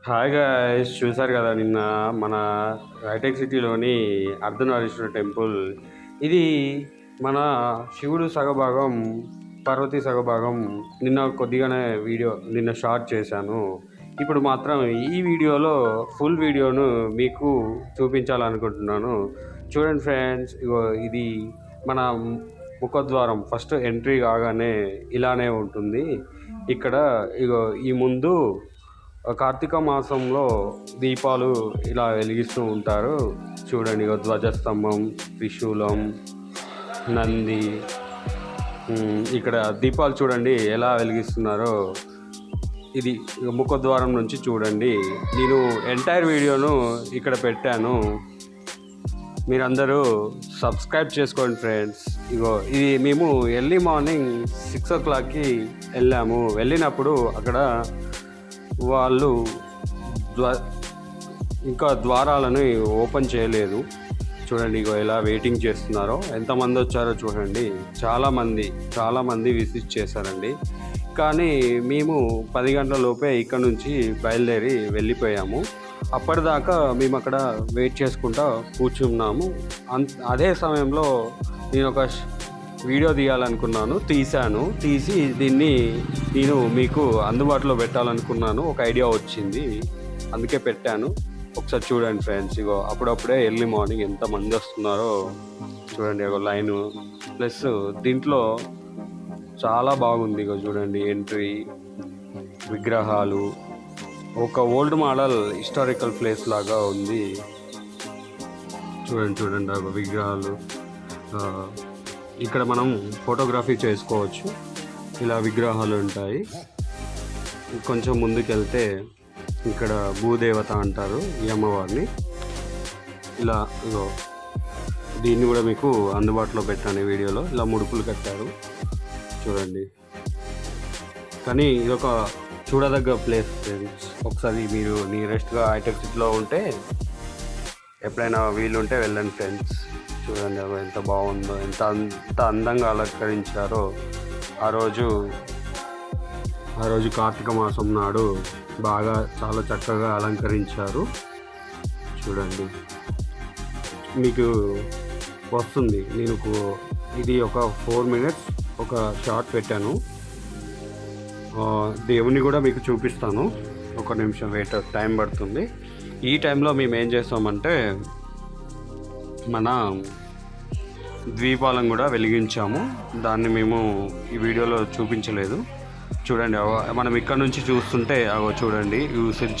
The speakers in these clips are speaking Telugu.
హాయ్ గాయ్స్, చూసారు కదా నిన్న మన హైటెక్ సిటీలోని అర్ధనారీశ్వర టెంపుల్. ఇది మన శివుడు సగభాగం, పార్వతీ సగభాగం. నిన్న షార్ట్ చేశాను. ఇప్పుడు మాత్రం ఈ వీడియోలో ఫుల్ వీడియోను మీకు చూపించాలనుకుంటున్నాను. చూడండి ఫ్రెండ్స్, ఇగో ఇది మన ముఖద్వారం. ఫస్ట్ ఎంట్రీ కాగానే ఇలానే ఉంటుంది. ఇక్కడ ఇగో ఈ ముందు కార్తీక మాసంలో దీపాలు ఇలా వెలిగిస్తూ ఉంటారు. చూడండి, ధ్వజస్తంభం, త్రిశూలం, నంది. ఇక్కడ దీపాలు చూడండి ఎలా వెలిగిస్తున్నారో. ఇది ముఖద్వారం నుంచి చూడండి. నేను ఎంటైర్ వీడియోను ఇక్కడ పెట్టాను, మీరందరూ సబ్స్క్రైబ్ చేసుకోండి ఫ్రెండ్స్. ఇది మేము ఎర్లీ మార్నింగ్ 6 o'clockకి వెళ్ళాము. వెళ్ళినప్పుడు అక్కడ వాళ్ళు ఇంకా ద్వారాలను ఓపెన్ చేయలేదు. చూడండి, ఎలా వెయిటింగ్ చేస్తున్నారో, ఎంతమంది వచ్చారో చూడండి. చాలామంది విజిట్ చేశారండి. కానీ మేము 10 గంటల లోపే ఇక్కడ నుంచి బయలుదేరి వెళ్ళిపోయాము. అప్పటిదాకా మేము అక్కడ వెయిట్ చేసుకుంటూ కూర్చున్నాము. అదే సమయంలో నేను ఒక వీడియో తీయాలనుకున్నాను, తీసి దీన్ని నేను మీకు అందుబాటులో పెట్టాలనుకున్నాను. ఒక ఐడియా వచ్చింది, అందుకే పెట్టాను. ఒకసారి చూడండి ఫ్రెండ్స్. అప్పుడప్పుడే ఎర్లీ మార్నింగ్ ఎంతమంది వస్తున్నారో చూడండి. లైను ప్లస్ దీంట్లో చాలా బాగుంది. చూడండి, ఎంట్రీ, విగ్రహాలు, ఒక ఓల్డ్ మోడల్ హిస్టారికల్ ప్లేస్ లాగా ఉంది. చూడండి విగ్రహాలు. ఇక్కడ మనం ఫోటోగ్రఫీ చేసుకోవచ్చు. ఇలా విగ్రహాలు ఉంటాయి. కొంచెం ముందుకెళ్తే ఇక్కడ భూదేవత అంటారు ఈ అమ్మవారిని. ఇలా దీన్ని కూడా మీకు అందుబాటులో పెట్టాను ఈ వీడియోలో. ఇలా ముడుపులు కట్టారు చూడండి. కానీ ఇదొక చూడదగ్గ ప్లేస్ ఫ్రెండ్స్. ఒకసారి మీరు నియరెస్ట్గా హైటెక్ సిటీలో ఉంటే ఎప్పుడైనా వీలుంటే వెళ్ళండి ఫ్రెండ్స్. చూడండి ఎంత బాగుందో, ఎంత అందంగా అలంకరించారో. ఆ రోజు కార్తీక మాసం నాడు చాలా చక్కగా అలంకరించారు. చూడండి, మీకు వస్తుంది. నేను ఇది ఒక 4 minutes ఒక షార్ట్ పెట్టాను. దేవుని కూడా మీకు చూపిస్తాను. ఒక నిమిషం వెయిట్, టైం పడుతుంది. ఈ టైంలో మేము ఏం చేస్తామంటే మన ద్వీపాలను కూడా వెలిగించాము. దాన్ని మేము ఈ వీడియోలో చూపించలేదు. చూడండి, మనం ఇక్కడ నుంచి చూస్తుంటే చూడండి, ఉసిరి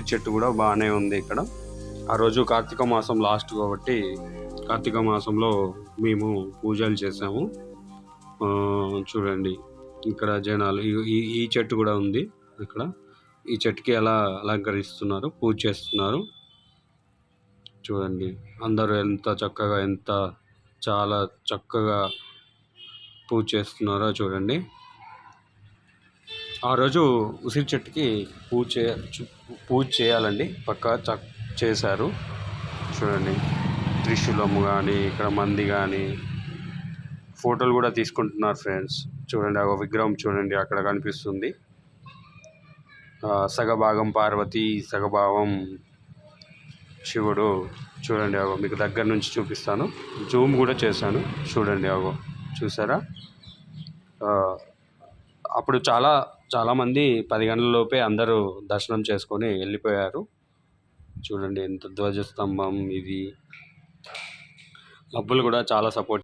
చెట్టు కూడా బాగానే ఉంది ఇక్కడ. ఆ రోజు కార్తీక మాసం లాస్ట్ కాబట్టి కార్తీక మాసంలో మేము పూజలు చేసాము. చూడండి, ఇక్కడ జనాలు, ఈ చెట్టు కూడా ఉంది ఇక్కడ. ఈ చెట్టుకి ఎలా అలంకరిస్తున్నారు, పూజ చేస్తున్నారు. చూడండి, అందరూ చాలా చక్కగా పూజ చేస్తున్నారో చూడండి. ఆ రోజు ఉసిరి చెట్టుకి పూజ చేయాలండి, పక్కా చేశారు. చూడండి, త్రిశూలము కానీ, ఇక్కడ మంది కానీ, ఫోటోలు కూడా తీసుకుంటున్నారు ఫ్రెండ్స్. చూడండి, ఆ విగ్రహం చూడండి అక్కడ కనిపిస్తుంది. సగభాగం పార్వతి, సగభాగం శివుడు. చూడండి, మీకు దగ్గర నుంచి చూపిస్తాను, జూమ్ కూడా చేశాను. చూడండి, చూసారా? అప్పుడు చాలామంది 10 గంటల లోపే అందరూ దర్శనం చేసుకొని వెళ్ళిపోయారు. చూడండి, ఎంత ధ్వజస్తంభం ఇది. మబ్బులు కూడా చాలా సపోర్ట్